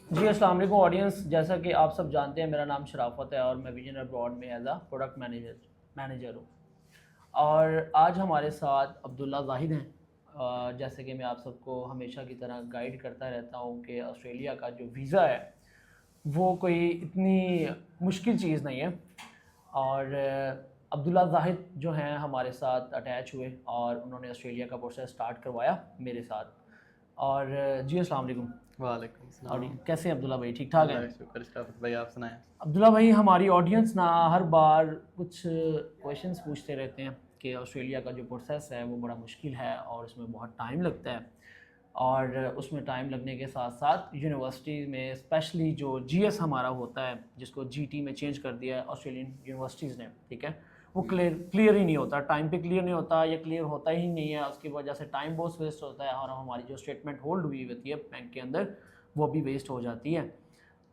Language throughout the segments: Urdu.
جی السلام علیکم آڈینس. جیسا کہ آپ سب جانتے ہیں میرا نام شرافت ہے اور میں ویژن ابراڈ میں ایز اے پروڈکٹ مینیجر ہوں. اور آج ہمارے ساتھ عبداللہ زاہد ہیں. جیسے کہ میں آپ سب کو ہمیشہ کی طرح گائیڈ کرتا رہتا ہوں کہ آسٹریلیا کا جو ویزا ہے وہ کوئی اتنی مشکل چیز نہیں ہے. اور عبداللہ زاہد جو ہیں ہمارے ساتھ اٹیچ ہوئے اور انہوں نے آسٹریلیا کا پروسیس سٹارٹ کروایا میرے ساتھ. اور جی السلام علیکم. وعلیکم اور السلام. کیسے ہیں عبداللہ بھائی؟ ٹھیک ٹھاک ہیں؟ اللہ کا شکر. شرافت بھائی آپ سنائیں. عبداللہ بھائی ہماری آڈینس نا ہر بار کچھ کویشچنس پوچھتے رہتے ہیں کہ آسٹریلیا کا جو پروسیس ہے وہ بڑا مشکل ہے اور اس میں بہت ٹائم لگتا ہے. اور اس میں ٹائم لگنے کے ساتھ ساتھ یونیورسٹی میں اسپیشلی جو جی ایس ہمارا ہوتا ہے جس کو جی ٹی میں چینج کر دیا ہے آسٹریلین یونیورسٹیز نے, ٹھیک ہے, وہ کلیئر ہی نہیں ہوتا, ٹائم پہ کلیئر نہیں ہوتا یا کلیئر ہوتا ہی نہیں ہے. اس کی وجہ سے ٹائم بہت ویسٹ ہوتا ہے اور ہماری جو اسٹیٹمنٹ ہولڈ ہوئی ہوتی ہے بینک کے اندر وہ بھی ویسٹ ہو جاتی ہے.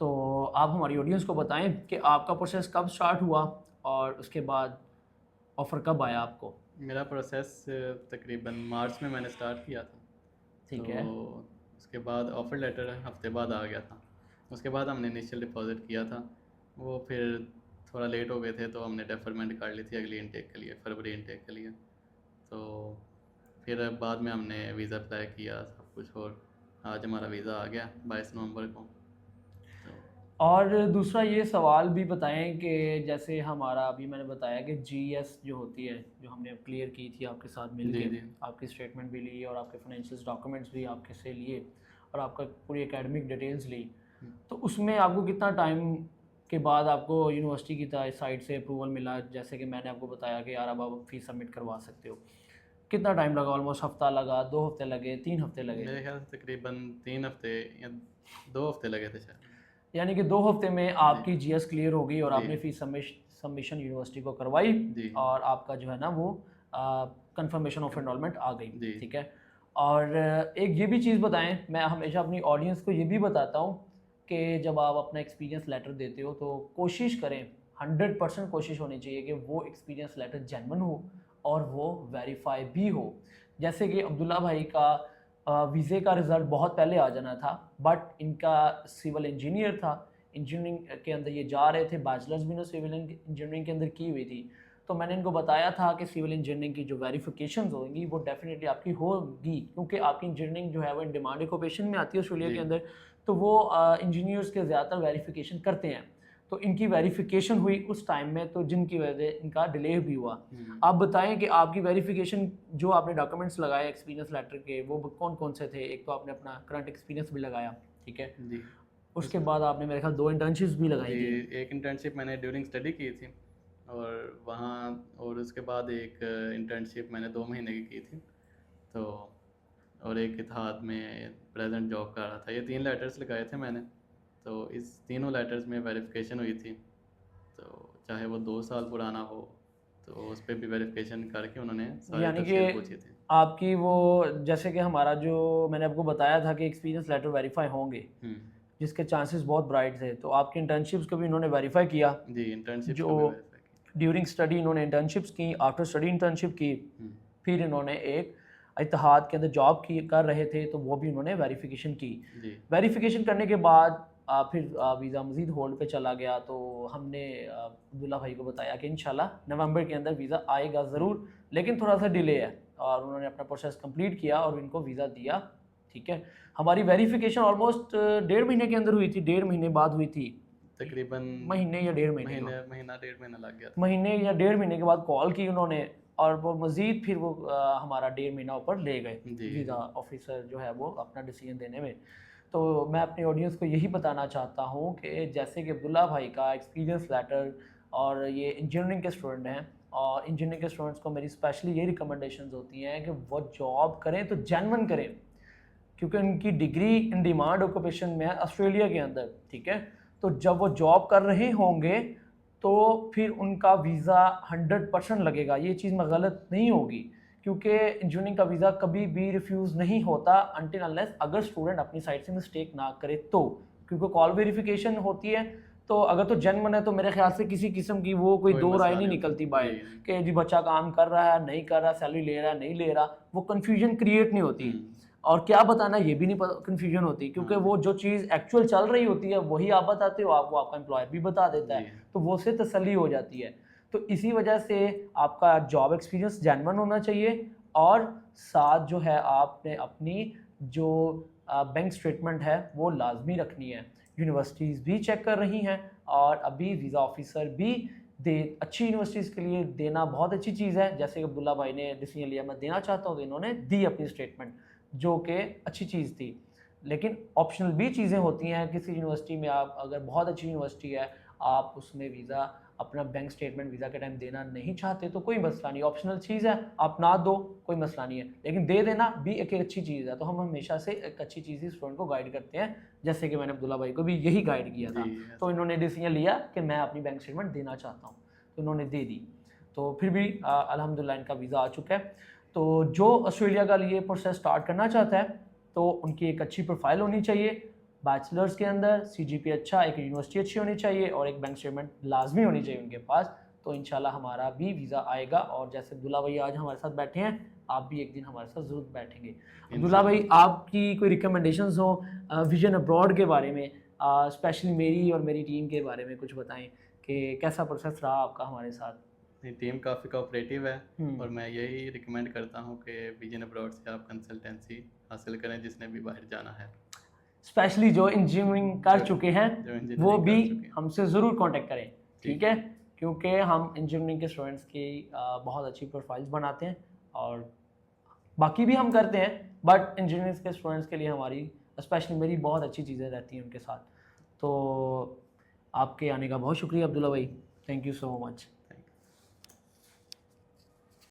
تو آپ ہماری آڈینس کو بتائیں کہ آپ کا پروسیس کب سٹارٹ ہوا اور اس کے بعد آفر کب آیا آپ کو؟ میرا پروسیس تقریباً مارچ میں نے سٹارٹ کیا تھا. ٹھیک ہے. تو اس کے بعد آفر لیٹر ہفتے بعد آ گیا تھا. اس کے بعد ہم نے انیشیل ڈپازٹ کیا تھا, وہ پھر تھوڑا لیٹ ہو گئے تھے تو ہم نے ڈیفرمنٹ کر لی تھی اگلی انٹیک کے لیے, فروری انٹیک کے لیے. تو پھر بعد میں ہم نے ویزا اپلائی کیا سب کچھ, اور آج ہمارا ویزا آ گیا 22 نومبر کو. اور دوسرا یہ سوال بھی بتائیں کہ جیسے ہمارا ابھی میں نے بتایا کہ جی ایس جو ہوتی ہے جو ہم نے کلیئر کی تھی آپ کے ساتھ مل کے, آپ کی اسٹیٹمنٹ بھی لی اور آپ کے فائنینشیل ڈاکومنٹس بھی آپ کے سے لیے اور آپ کا پوری اکیڈمک ڈیٹیلز لی, تو اس میں آپ کو کتنا ٹائم کے بعد آپ کو یونیورسٹی کی سائڈ سے اپروول ملا؟ جیسے کہ میں نے آپ کو بتایا کہ یار اب آپ فیس سبمٹ کروا سکتے ہو. کتنا ٹائم لگا؟ آلموسٹ ہفتہ لگا, 2 ہفتے لگے, 3 ہفتے لگے؟ میرے خیال سے تقریباً 3 ہفتے یا 2 ہفتے لگے تھے شاید. یعنی کہ 2 ہفتے میں آپ کی جی ایس کلیئر ہو گئی اور آپ نے فیس سبمیشن یونیورسٹی کو کروائی اور آپ کا جو ہے نا وہ کنفرمیشن آف انرولمنٹ آ گئی, ٹھیک ہے. اور ایک یہ بھی چیز بتائیں, میں ہمیشہ اپنی آڈینس کو یہ بھی بتاتا ہوں کہ جب آپ اپنا ایکسپیرینس لیٹر دیتے ہو تو کوشش کریں, 100% کوشش ہونی چاہیے کہ وہ ایکسپیرینس لیٹر جینون ہو اور وہ ویریفائی بھی ہو. جیسے کہ عبداللہ بھائی کا ویزے کا رزلٹ بہت پہلے آ جانا تھا, بٹ ان کا سول انجینئر تھا, انجینئرنگ کے اندر یہ جا رہے تھے, بیچلرز بھی نے سول انجینئرنگ کے اندر کی ہوئی تھی. تو میں نے ان کو بتایا تھا کہ سول انجینئرنگ کی جو ویریفیکیشنز ہوں گی وہ ڈیفینیٹلی آپ کی ہوگی, کیونکہ آپ کی انجینئرنگ جو ہے وہ ان ڈیمانڈ آکوپیشن میں آتی ہے آسٹریلیا کے اندر, تو وہ انجینئرس کے زیادہ تر ویریفیکیشن کرتے ہیں. تو ان کی ویریفیکیشن ہوئی اس ٹائم میں, تو جن کی وجہ سے ان کا ڈیلے بھی ہوا. آپ بتائیں کہ آپ کی ویریفیکیشن جو آپ نے ڈاکومنٹس لگائے ایکسپیرینس لیٹر کے وہ کون کون سے تھے؟ ایک تو آپ نے اپنا کرنٹ ایکسپیرینس بھی لگایا, ٹھیک ہے, اس کے بعد آپ نے میرے خیال 2 انٹرنشپس بھی لگائی تھی. ایک انٹرنشپ میں نے ڈیورنگ اسٹڈی کی تھی اور وہاں, اور اس کے بعد ایک انٹرنشپ میں نے 2 مہینے کی تھی. تو اور ایک اتحاد میں پریزنٹ جاب کر رہا تھا. یہ 3 لیٹرز لگائے تھے میں نے. تو اس تینوں لیٹرز میں ویریفیکیشن ہوئی تھی, تو چاہے وہ 2 سال پرانا ہو تو اس پہ بھی ویریفیکیشن کر کے انہوں نے ساری تفصیل پوچھی تھی. آپ کی وہ جیسے کہ ہمارا جو میں نے آپ کو بتایا تھا کہ ایکسپیرینس لیٹر ویریفائی ہوں گے جس کے چانسز بہت برائٹ تھے, تو آپ کی انٹرنشپس کو بھی انہوں نے ویریفائی کیا. جی انٹرنشپ جو ڈیورنگ اسٹڈی انہوں نے انٹرنشپس کی, آفٹر اسٹڈی انٹرنشپ کی, پھر انہوں نے ایک اتحاد کے اندر جاب کر رہے تھے تو وہ بھی انہوں نے ویریفیکیشن کی. ویریفیکیشن کرنے کے بعد پھر ویزا مزید ہولڈ پہ چلا گیا. تو ہم نے عبداللہ بھائی کو بتایا کہ انشاءاللہ نومبر کے اندر ویزا آئے گا ضرور, لیکن تھوڑا سا ڈیلے ہے, اور انہوں نے اپنا پروسیس کمپلیٹ کیا اور ان کو ویزا دیا, ٹھیک ہے. ہماری ویریفیکیشن آلموسٹ 1.5 مہینے کے اندر ہوئی تھی, 1.5 مہینے بعد ہوئی تھی, تقریباً مہینے یا 1.5 مہینے, مہینہ 1.5 مہینہ لگ گیا, مہینے یا 1.5 مہینے کے بعد کال کی انہوں نے, اور وہ مزید پھر وہ ہمارا 1.5 مہینہ اوپر لے گئے ویزا آفیسر جو ہے وہ اپنا ڈیسیجن دینے میں. تو میں اپنی آڈینس کو یہی بتانا چاہتا ہوں کہ جیسے کہ عبداللہ بھائی کا ایکسپیرینس لیٹر, اور یہ انجینئرنگ کے اسٹوڈنٹ ہیں, اور انجینئرنگ کے اسٹوڈنٹس کو میری اسپیشلی یہ ریکمنڈیشنز ہوتی ہیں کہ وہ جاب کریں تو جینون کریں, کیونکہ ان کی ڈگری ان ڈیمانڈ آکوپیشن میں ہے آسٹریلیا کے اندر, ٹھیک ہے. تو جب وہ جاب کر رہے ہوں گے تو پھر ان کا ویزا 100% لگے گا. یہ چیز میں غلط نہیں ہوگی, کیونکہ انجینئرنگ کا ویزا کبھی بھی ریفیوز نہیں ہوتا انٹل انلیس اگر اسٹوڈنٹ اپنی سائڈ سے مسٹیک نہ کرے تو, کیونکہ کال ویریفیکیشن ہوتی ہے. تو اگر تو جنمن ہے تو میرے خیال سے کسی قسم کی وہ کوئی دو رائے نہیں نکلتی باہر کہ جی بچہ کام کر رہا ہے نہیں کر رہا, سیلری لے رہا ہے نہیں لے رہا, وہ کنفیوژن کریٹ نہیں ہوتی. اور کیا بتانا یہ بھی نہیں کنفیوژن ہوتی, کیونکہ وہ جو چیز ایکچوئل چل رہی ہوتی ہے وہی آپ بتاتے ہو, آپ کو آپ کا امپلائر بھی بتا دیتا ہے, تو وہ سے تسلی ہو جاتی ہے. تو اسی وجہ سے آپ کا جاب ایکسپیرینس جینون ہونا چاہیے, اور ساتھ جو ہے آپ نے اپنی جو بینک اسٹیٹمنٹ ہے وہ لازمی رکھنی ہے. یونیورسٹیز بھی چیک کر رہی ہیں, اور ابھی ویزا آفیسر بھی اچھی یونیورسٹیز کے لیے دینا بہت اچھی چیز ہے. جیسے کہ عبداللہ بھائی نے ڈیسیجن لیا میں دینا چاہتا ہوں, تو انہوں نے دی اپنی اسٹیٹمنٹ, جو کہ اچھی چیز تھی. لیکن آپشنل بھی چیزیں ہوتی ہیں کسی یونیورسٹی میں. آپ اگر بہت اچھی یونیورسٹی ہے, آپ اس میں ویزا اپنا بینک اسٹیٹمنٹ ویزا کے ٹائم دینا نہیں چاہتے تو کوئی مسئلہ نہیں, آپشنل چیز ہے, آپ نہ دو کوئی مسئلہ نہیں ہے, لیکن دے دینا بھی ایک اچھی چیز ہے. تو ہم ہمیشہ سے ایک اچھی چیز ہی اسٹوڈنٹ کو گائیڈ کرتے ہیں, جیسے کہ میں نے عبداللہ بھائی کو بھی یہی گائیڈ کیا تھا. تو انہوں نے ڈیسیجن لیا کہ میں اپنی بینک اسٹیٹمنٹ دینا چاہتا ہوں, تو انہوں نے دے دی. تو پھر بھی الحمدللہ ان کا ویزا آ چکا ہے. تو جو آسٹریلیا کا لیے پروسیس اسٹارٹ کرنا چاہتا ہے تو ان کی ایک اچھی پروفائل ہونی چاہیے, بیچلرس کے اندر سی جی پی اچھا, ایک یونیورسٹی اچھی ہونی چاہیے, اور ایک بینک اسٹیٹمنٹ لازمی ہونی چاہیے ان کے پاس. تو انشاءاللہ ہمارا بھی ویزا آئے گا. اور جیسے عبداللہ بھائی آج ہمارے ساتھ بیٹھے ہیں, آپ بھی ایک دن ہمارے ساتھ ضرور بیٹھیں گے. عبداللہ بھائی, آپ کی کوئی ریکمنڈیشنز ہوں ویژن ابراڈ کے بارے میں, اسپیشلی میری اور میری ٹیم کے بارے میں کچھ بتائیں کہ کیسا پروسیس رہا آپ کا ہمارے ساتھ؟ ٹیم کافی کوآپریٹیو ہے, اور میں یہی ریکمینڈ کرتا ہوں کہ ویژن ابراڈ سے آپ کنسلٹینسی حاصل کریں جس نے بھی باہر جانا ہے. اسپیشلی جو انجینئرنگ کر چکے ہیں وہ بھی ہم سے ضرور کانٹیکٹ کریں, ٹھیک ہے, کیونکہ ہم انجینئرنگ کے اسٹوڈنٹس کی بہت اچھی پروفائلز بناتے ہیں, اور باقی بھی ہم کرتے ہیں, بٹ انجینئرنگ کے اسٹوڈنٹس کے لیے ہماری اسپیشلی میری بہت اچھی چیزیں رہتی ہیں ان کے ساتھ. تو آپ کے آنے کا بہت شکریہ عبداللہ بھائی, تھینک یو سو مچ.